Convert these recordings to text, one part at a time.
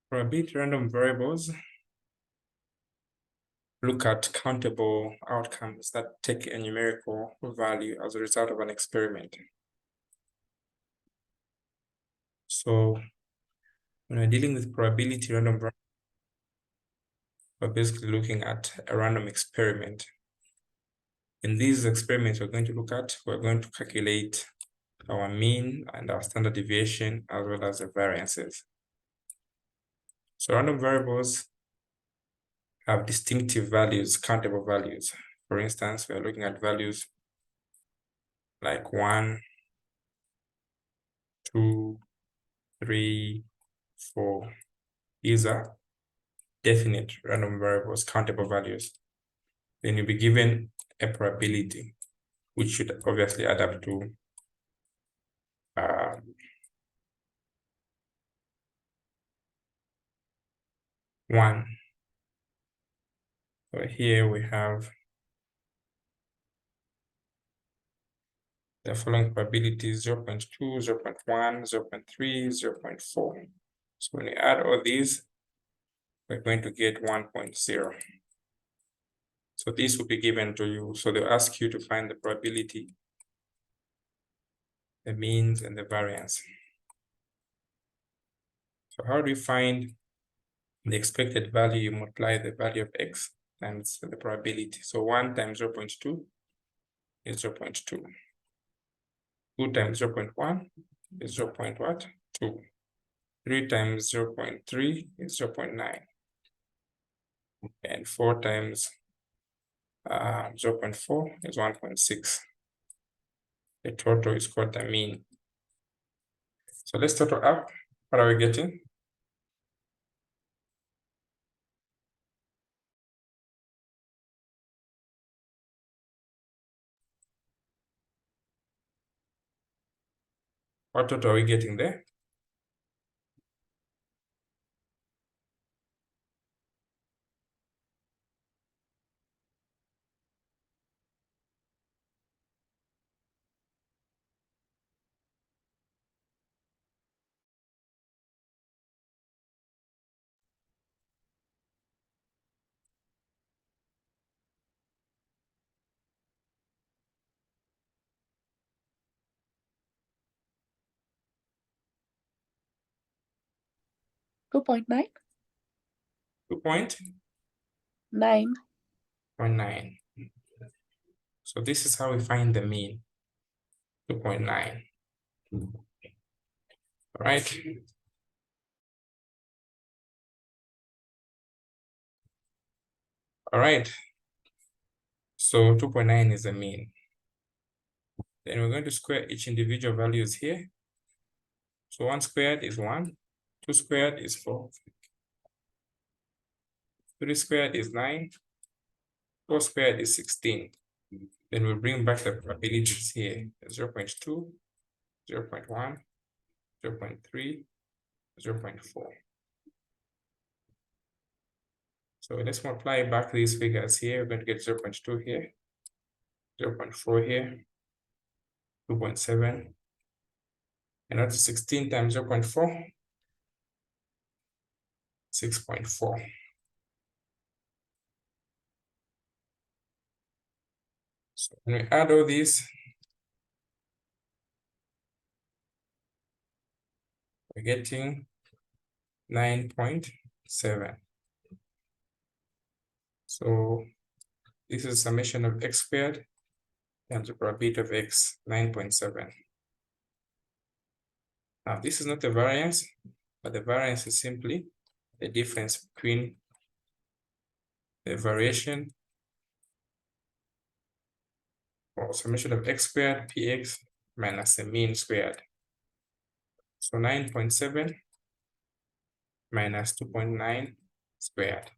Probability random variables look at countable outcomes that take a numerical value as a result of an experiment. So when we're dealing with probability random variables, we're basically looking at a random experiment. In these experiments we're going to calculate our mean and our standard deviation as well as the variances. So random variables have distinctive values, countable values. For instance, we are looking at values like 1, 2, 3, 4. These are definite random variables, countable values. Then you'll be given a probability, which should obviously add up to 1. So here we have the following probabilities: 0.2, 0.1, 0.3, 0.4. So when you add all these, we're going to get 1.0. So this will be given to you. So they'll ask you to find the probability, the means, and the variance. So how do you find the expected value? You multiply the value of x times the probability. So 1 times 0.2 is 0.2. 2 times 0.1 is 0.2. 3 times 0.3 is 0.9. And 4 times 0.4 is 1.6. The total is called the mean. So let's total up. What are we getting? What total are we getting there? $2.9. 2.9. 9. So this is how we find the mean. 2.9. All right. All right. So 2.9 is the mean. Then we're going to square each individual values here. So 1 squared is 1. 2 squared is 4. 3 squared is 9. 4 squared is 16. Then we'll bring back the probabilities here. 0.2, 0.1, 0.3, 0.4. So let's multiply back these figures here. We're going to get 0.2 here, 0.4 here, 2.7, and that's 16 times 0.4, 6.4. So when we add all these, we're getting 9.7. So this is summation of x squared times the probability of x, 9.7. Now this is not the variance, but the variance is simply the difference between the variation or summation of x squared px minus the mean squared. So 9.7 minus 2.9 squared.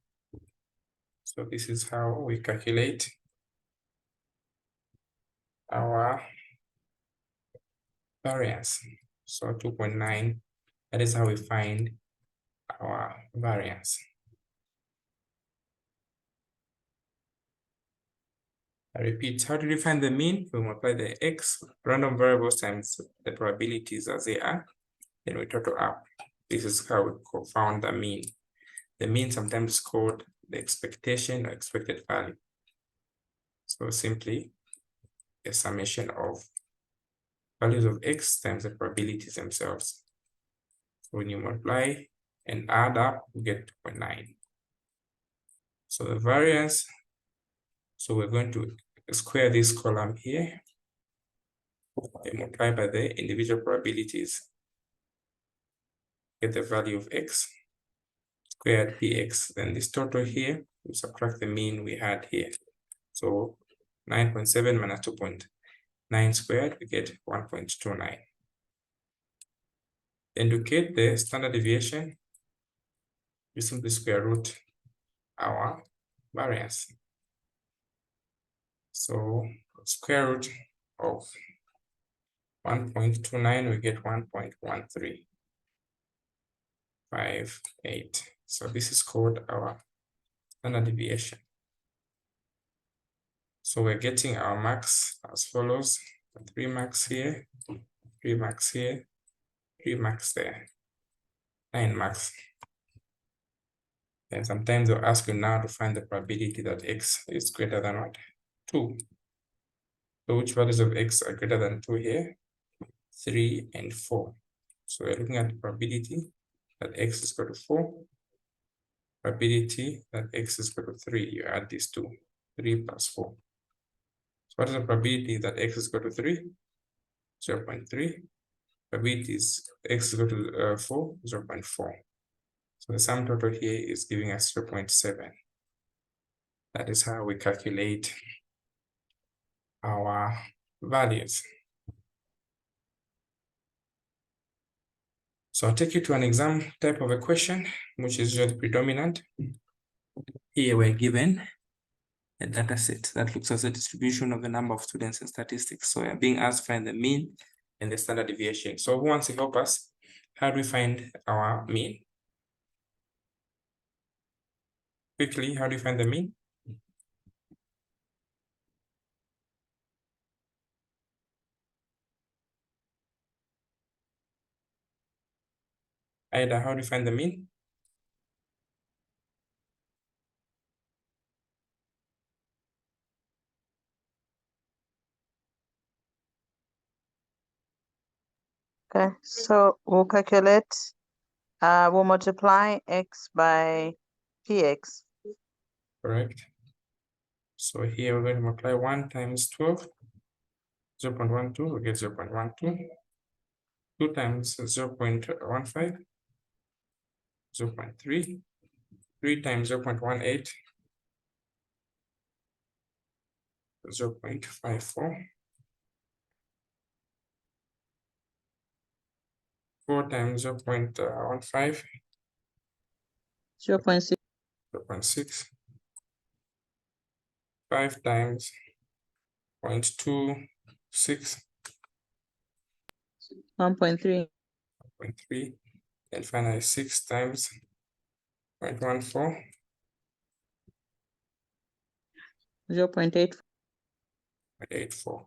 So this is how we calculate our variance. So 2.9, that is how we find our variance. I repeat, how do we find the mean? We multiply the x random variables times the probabilities as they are, then we total up. This is how we found the mean. The mean sometimes is called the expectation or expected value. So simply a summation of values of x times the probabilities themselves. So when you multiply and add up, you get 2.9. So the variance, so we're going to square this column here and multiply by the individual probabilities. Get the value of x squared px. Then this total here, we subtract the mean we had here. So 9.7 minus 2.9 squared, we get 1.29. Then to get the standard deviation, we simply square root our variance. So square root of 1.29, we get 1.1358. So this is called our standard deviation. So we're getting our marks as follows: 3 marks here, 3 marks here, 3 marks there, 9 marks. And sometimes they'll ask you now to find the probability that x is greater than what? 2. So which values of x are greater than 2 here? 3 and 4. So we're looking at the probability that x is equal to 4, probability that x is equal to 3. You add these two, 3 plus 4. So what is the probability that x is equal to 3? 0.3. Probability is x is equal to 4, 0.4. So the sum total here is giving us 0.7. That is how we calculate our values. So I'll take you to an exam type of a question, which is usually predominant. Here we're given a data set that looks at the distribution of the number of students in statistics. So we're being asked to find the mean and the standard deviation. So who wants to help us? How do we find our mean? Quickly, how do you find the mean? Ida, how do you find the mean? Okay, so we'll calculate, we'll multiply x by px. Correct. So here we're going to multiply 1 times 12, 0.12, we get 0.12. 2 times 0.15, 0.3. 3 times 0.18, 0.54. 4 times 0.15, 0.6. 0.6. 5 times 0.26, 1.3. 0.3. And finally 6 times 0.14, 0.8. 0.84.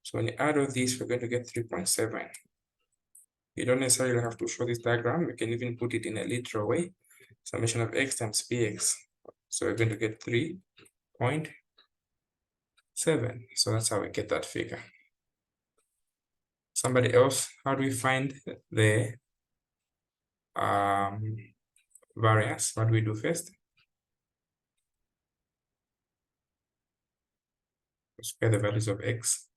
So when you add all these, we're going to get 3.7. You don't necessarily have to show this diagram. You can even put it in a literal way. Summation of x times px. So we're going to get 3.7. So that's how we get that figure. Somebody else, how do we find the variance? What do we do first? Square the values of x.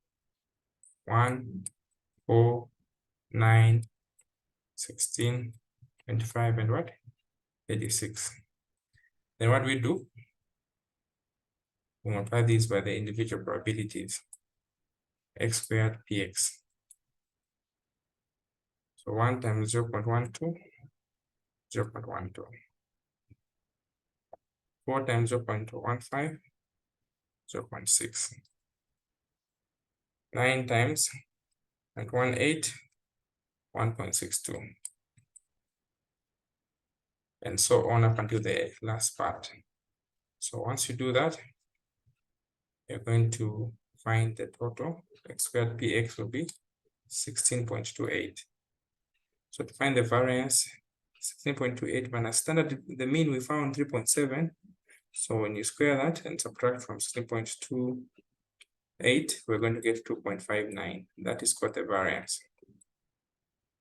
1, 4, 9, 16, 25, and what? 86. Then what do we do? We multiply these by the individual probabilities. X squared px. So 1 times 0.12, 0.12. 4 times 0.15, 0.6. 9 times 0.18, 1.62. And so on up until the last part. So once you do that, you're going to find the total. X squared px will be 16.28. So to find the variance, 16.28 minus standard, the mean we found 3.7. So when you square that and subtract from 16.28, we're going to get 2.59. That is called the variance.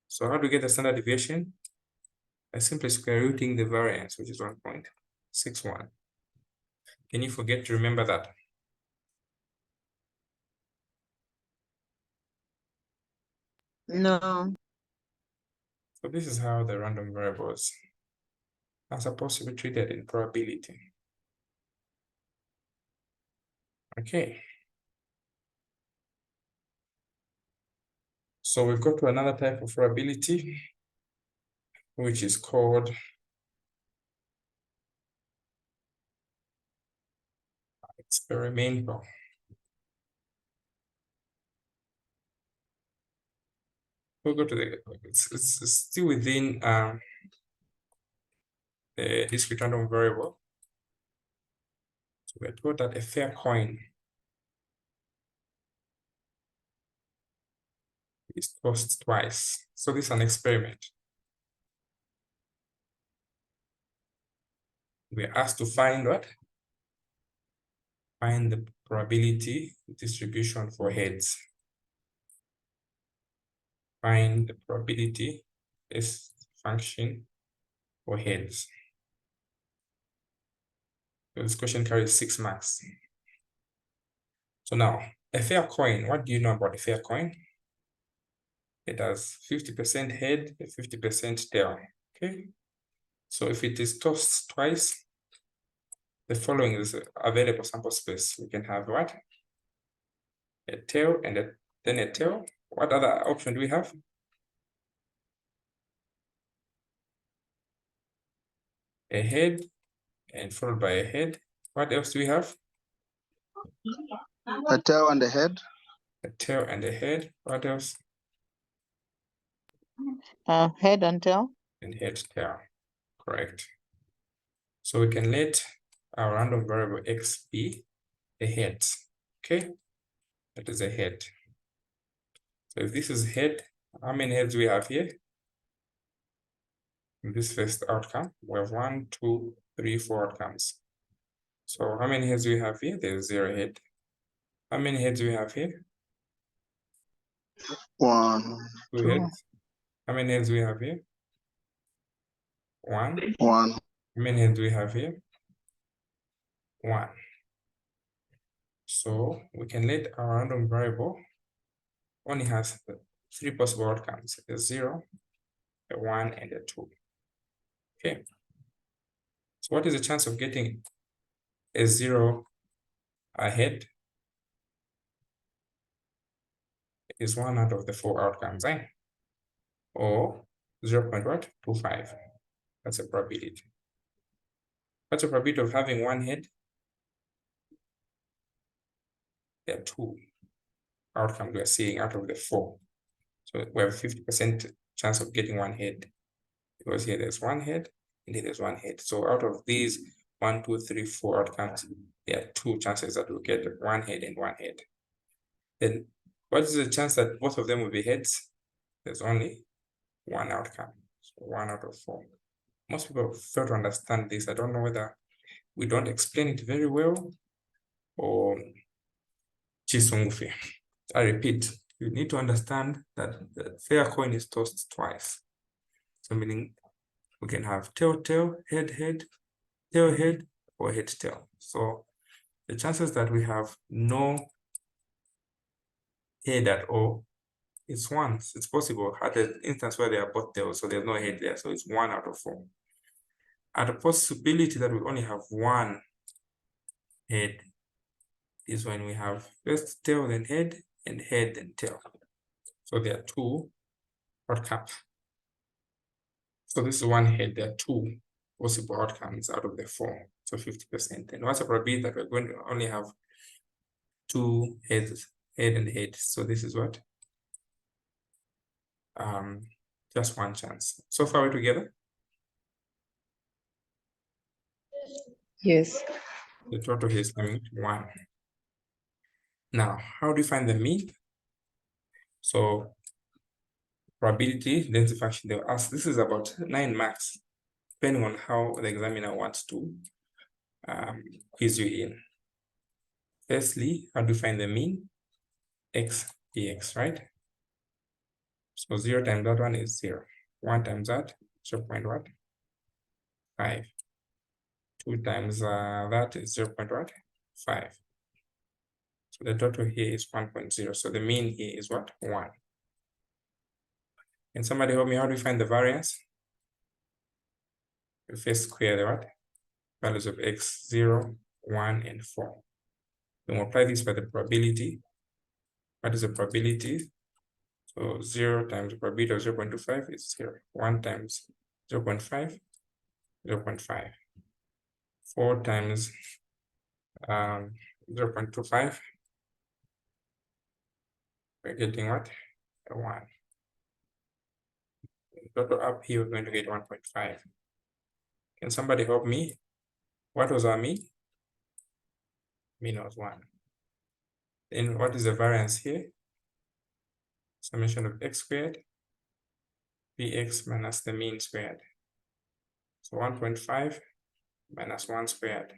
So how do we get the standard deviation? By simply square rooting the variance, which is 1.61. Can you forget to remember that? No. So this is how the random variables are supposed to be treated in probability. Okay. So we've got to another type of probability, which is called experimental. We'll go to the, it's still within the discrete random variable. So we're told that a fair coin is tossed twice. So this is an experiment. We're asked to find what? Find the probability distribution for heads. Find the probability is function for heads. So this question carries 6 marks. So now, a fair coin, what do you know about a fair coin? It has 50% head and 50% tail. Okay. So if it is tossed twice, the following is available sample space. We can have what? A tail and then a tail. What other option do we have? A head and followed by a head. What else do we have? A tail and a head. A tail and a head. What else? Head and tail. And head tail. Correct. So we can let our random variable x be a head. Okay. That is a head. So if this is head, how many heads do we have here? In this first outcome, we have 1, 2, 3, 4 outcomes. So how many heads do we have here? There's 0 head. How many heads do we have here? 1, 2 heads. How many heads do we have here? 1. 1. How many heads do we have here? 1. So we can let our random variable only has 3 possible outcomes: a 0, a 1, and a 2. Okay. So what is the chance of getting a 0 ahead? It is 1 out of the 4 outcomes, or 0.25. That's a probability. What's the probability of having 1 head? There are 2 outcomes we are seeing out of the 4. So we have 50% chance of getting 1 head, because here there's 1 head and here there's 1 head. So out of these 1, 2, 3, 4 outcomes, there are 2 chances that we'll get 1 head and 1 head. Then what is the chance that both of them will be heads? There's only 1 outcome. So 1 out of 4. Most people fail to understand this. I don't know whether we don't explain it very well or Chisungufi. I repeat, you need to understand that the fair coin is tossed twice. So meaning we can have tail, tail, head, head, tail, head, or head, tail. So the chances that we have no head at all is 1. It's possible at an instance where they are both tails, so there's no head there. So it's 1 out of 4. At a possibility that we only have 1 head is when we have first tail, then head, and head, then tail. So there are 2 outcomes. So this is 1 head. There are 2 possible outcomes out of the 4. So 50%. And what's the probability that we're going to only have 2 heads, head and head? So this is what? Just 1 chance. So far we're together? Yes. The total here is 1. Now, how do you find the mean? So probability density function, they'll ask, this is about 9 marks, depending on how the examiner wants to quiz you in. Firstly, how do you find the mean? X dx, right? So 0 times that one is 0. 1 times that, 0.5. 2 times that is 0.5. So the total here is 1.0. So the mean here is what? 1. Can somebody help me? How do we find the variance? We first square the what? Values of x, 0, 1, and 4. We multiply this by the probability. What is the probability? So 0 times the probability of 0.25 is 0. 1 times 0.5, 0.5. 4 times 0.25. We're getting what? A 1. Total up here, we're going to get 1.5. Can somebody help me? What was our mean? Mean was 1. Then what is the variance here? Summation of x squared, bx minus the mean squared. So 1.5 minus 1 squared.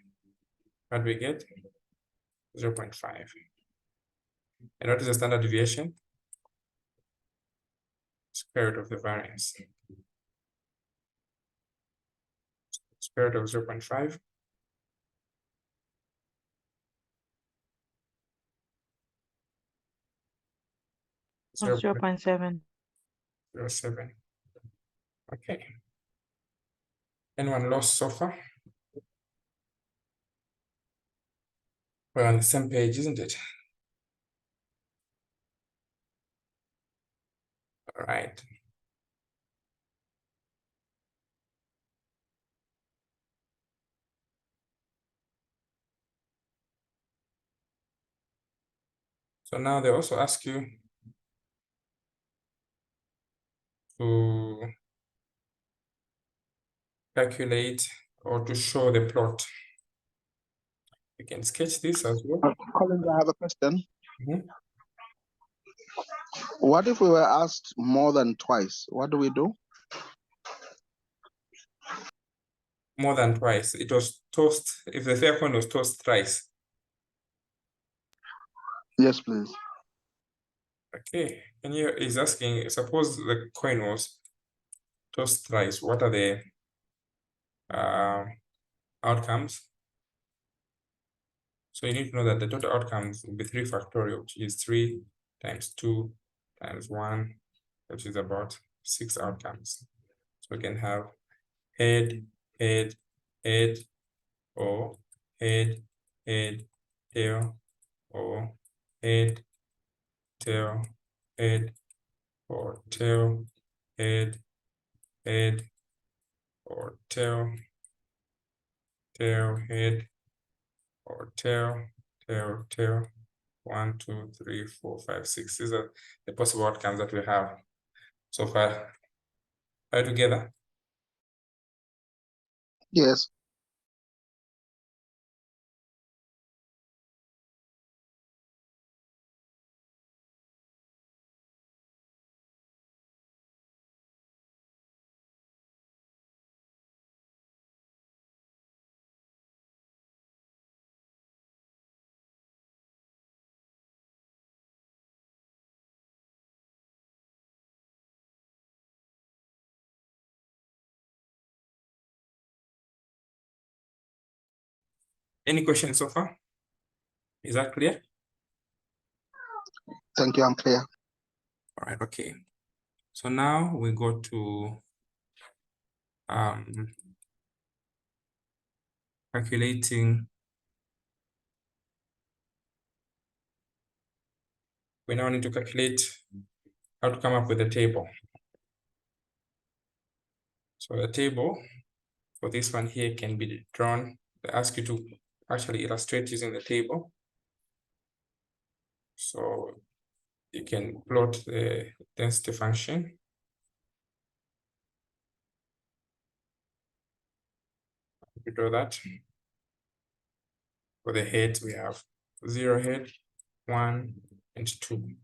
What do we get? 0.5. And what is the standard deviation? Square root of the variance. Square root of 0.5. Oh, 0.7. 0.07. Okay. Anyone lost so far? We're on the same page, isn't it? All right. So now they also ask you to calculate or to show the plot. You can sketch this as well. Collins, I have a question. Mhm. What if we were asked more than twice? What do we do? More than twice. It was tossed. If the fair coin was tossed thrice. Yes, please. Okay. And here is asking, suppose the coin was tossed thrice. What are the outcomes? So you need to know that the total outcomes will be 3 factorial, which is 3 times 2 times 1, which is about 6 outcomes. So we can have head, head, head, or head, head, tail, or head, tail, head, or tail, head, head, or tail, tail, head, or tail, tail, tail. 1, 2, 3, 4, 5, 6. These are the possible outcomes that we have so far. Are you together? Yes. Any questions so far? Is that clear? Thank you. I'm clear. All right, okay. So now we go to calculating. We now need to calculate how to come up with a table. So the table for this one here can be drawn. They ask you to actually illustrate using the table. So you can plot the density function. We draw that. For the heads, we have 0 head, 1, and 2.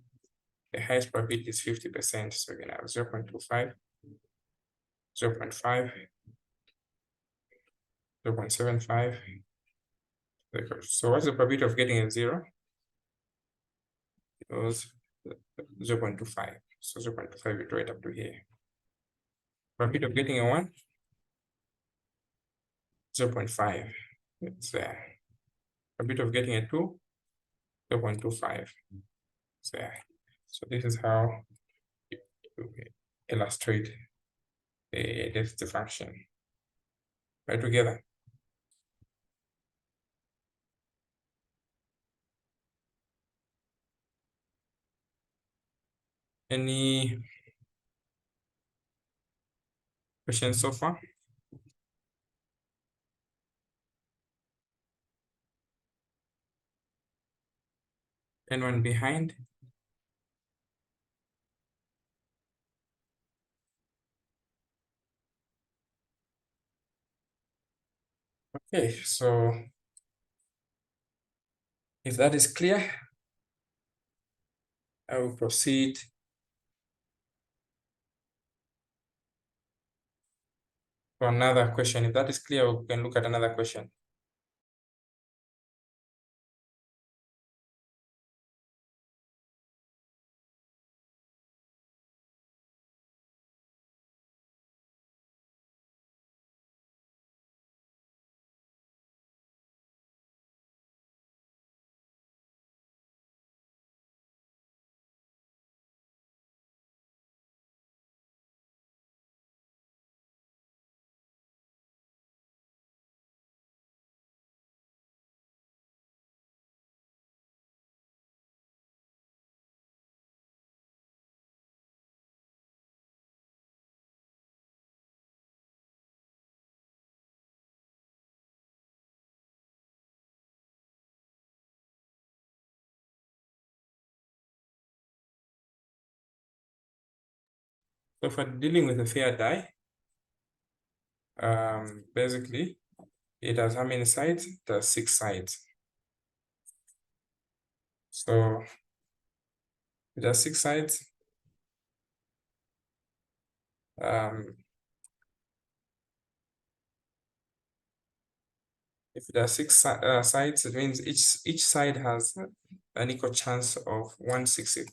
the highest probability is 50%. So we're gonna have 0.25, 0.5, 0.75. So what's the probability of getting a 0? It was 0.25. So 0.25, we draw it up to here. Probability of getting a 1? 0.5. It's there. Probability of getting a 2? 0.25. It's there. So this is how you illustrate the density function. Right together. Any questions so far? Anyone behind? Okay, so if that is clear, I will proceed to another question. If that is clear, we can look at another question. So for dealing with a fair die, basically it has how many sides? It has 6 sides. So it has 6 sides. If it has 6 sides, it means each side has an equal chance of 1/60.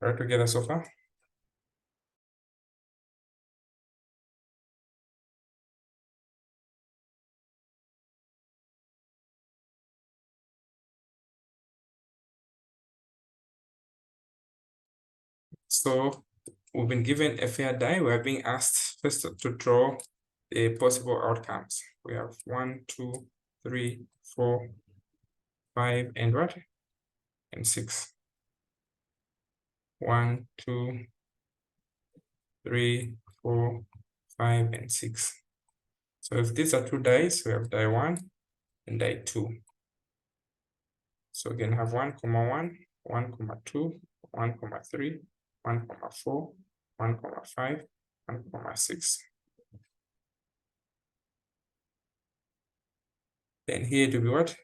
Right together so far? So we've been given a fair die. We are being asked first to draw the possible outcomes. We have 1, 2, 3, 4, 5, and what? And 6. 1, 2, 3, 4, 5, and 6. So if these are 2 dice, we have die 1 and die 2. So we can have 1, 1, 1, 2, 1, 3, 1, 4, 1, 5, 1, 6. Then here it will be what?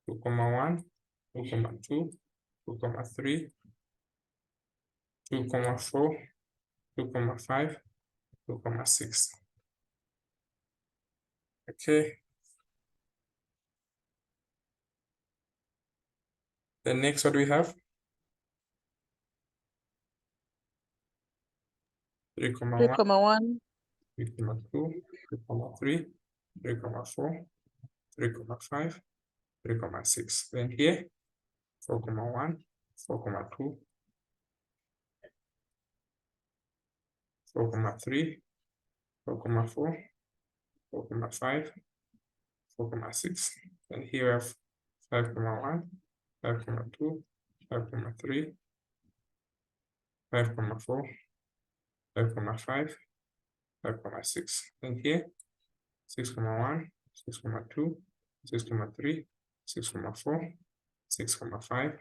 2, 1, 2, 2, 2, 3, 2, 4, 2, 5, 2, 6. Okay. Then next, what do we have? 3, 1, 3, 1, 3, 2, 3, 3, 4, 3, 5, 3, 6. Then here, 4, 1, 4, 2, 4, 3, 4, 4, 4, 5, 4, 6. And here we have 5, 1, 5, 2, 5, 3, 5, 4, 5, 5, 5, 6. And here 6, 1, 6, 2, 6, 3, 6, 4, 6, 5,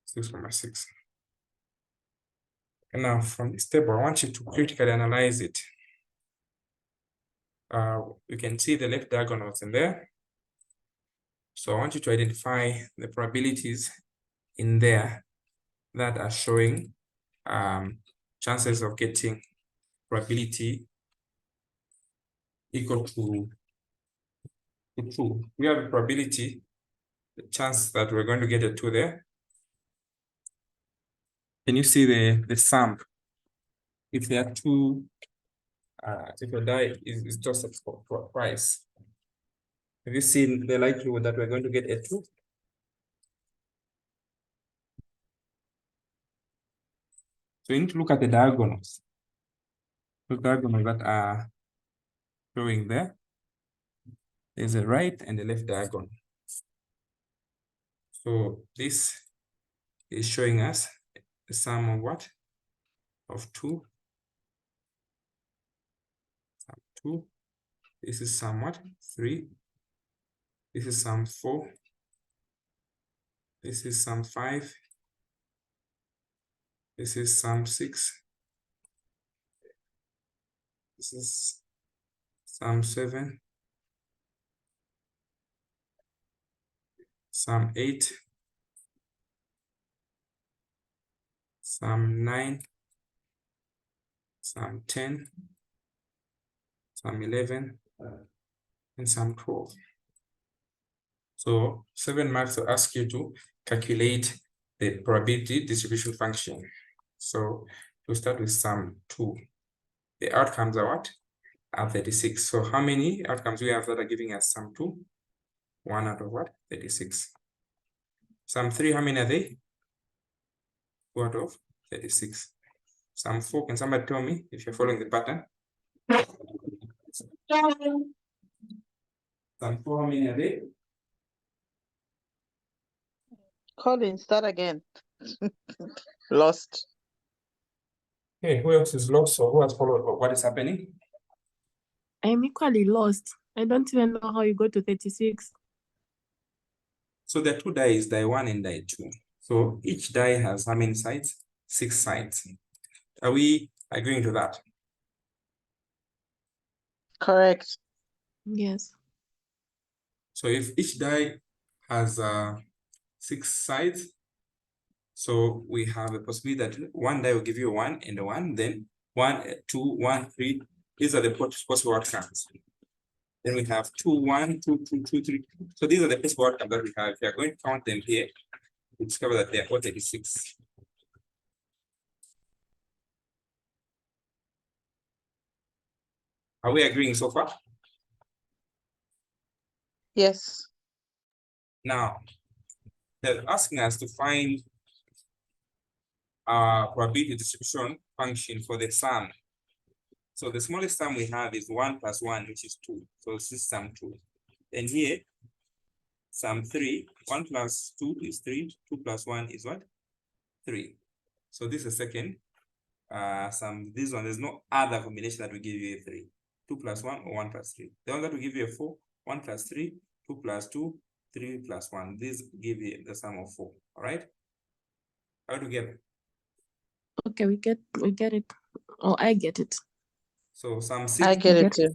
6, 6. And now from this table, I want you to critically analyze it. You can see the left diagonals in there. So I want you to identify the probabilities in there that are showing chances of getting probability equal to 2. We have a probability, the chance that we're going to get a 2 there. Can you see the sum? If there are 2, if your die is just for price, have you seen the likelihood that we're going to get a 2? So you need to look at the diagonals. The diagonals that are showing there. There's a right and a left diagonal. So this is showing us the sum of what? Of 2. Sum 2. This is sum what? 3. This is sum 4. This is sum 5. This is sum 6. This is sum 7. Sum 8. Sum 9. Sum 10. Sum 11. And sum 12. So 7 marks will ask you to calculate the probability distribution function. So we'll start with sum 2. The outcomes are what? Are 36. So how many outcomes we have that are giving us sum 2? 1 out of what? 36. Sum 3, how many are they? 2 out of 36. Sum 4, can somebody tell me if you're following the pattern? Sum 4, how many are they? Colin, start again. Lost. Okay, who else is lost or who has followed what is happening? I'm equally lost. I don't even know how you go to 36. So there are 2 dies, die 1 and die 2. So each die has how many sides? 6 sides. Are we agreeing to that? Correct. Yes. So if each die has 6 sides, so we have a possibility that one die will give you a 1 and a 1, then 1, 2, 1, 3. These are the possible outcomes. Then we have 2, 1, 2, 2, 2, 3. So these are the possible outcomes that we have. If you are going to count them here, you discover that they are all 36. Are we agreeing so far? Yes. Now, they're asking us to find our probability distribution function for the sum. So the smallest sum we have is 1 plus 1, which is 2. So this is sum 2. And here, sum 3, 1 plus 2 is 3, 2 plus 1 is what? 3. So this is second sum. This one, there's no other combination that will give you a 3. 2 plus 1 or 1 plus 3. The one that will give you a 4, 1 plus 3, 2 plus 2, 3 plus 1. This give you the sum of 4. All right? How do we get it? Okay, we get it. Oh, I get it. So sum 6. I get it too.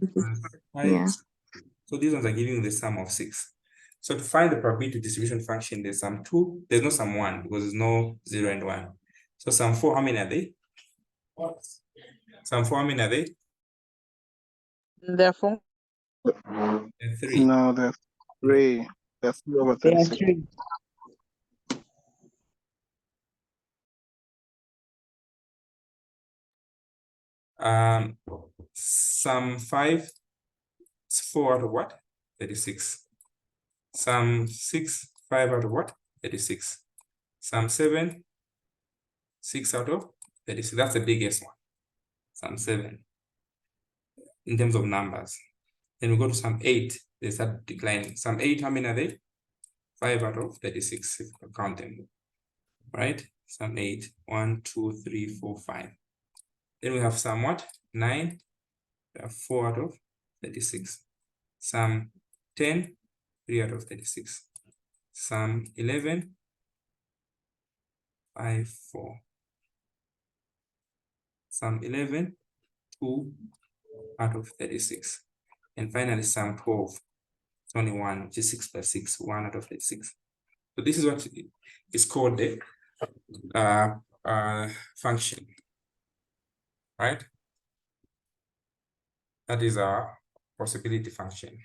Yeah. So these ones are giving you the sum of 6. So to find the probability distribution function, there's sum 2, there's no sum 1 because there's no 0 and 1. So sum 4, how many are they? Sum 4, how many are they? Therefore, And 3. No, there's 3. There's 3 over 36. Sum 5 is 4 out of what? 36. Sum 6, 5 out of what? 36. Sum 7, 6 out of 36. That's the biggest one. Sum 7. In terms of numbers. Then we go to sum 8. They start declining. Sum 8, how many are they? 5 out of 36, if you count them. Right? Sum 8. 1, 2, 3, 4, 5. Then we have sum what? 9. We have 4 out of 36. Sum 10, 3 out of 36. Sum 11, 5, 4. Sum 11, 2 out of 36. And finally, sum 12, It's only 1, which is 6 plus 6, 1 out of 36. So this is what is called the function, right? That is our possibility function.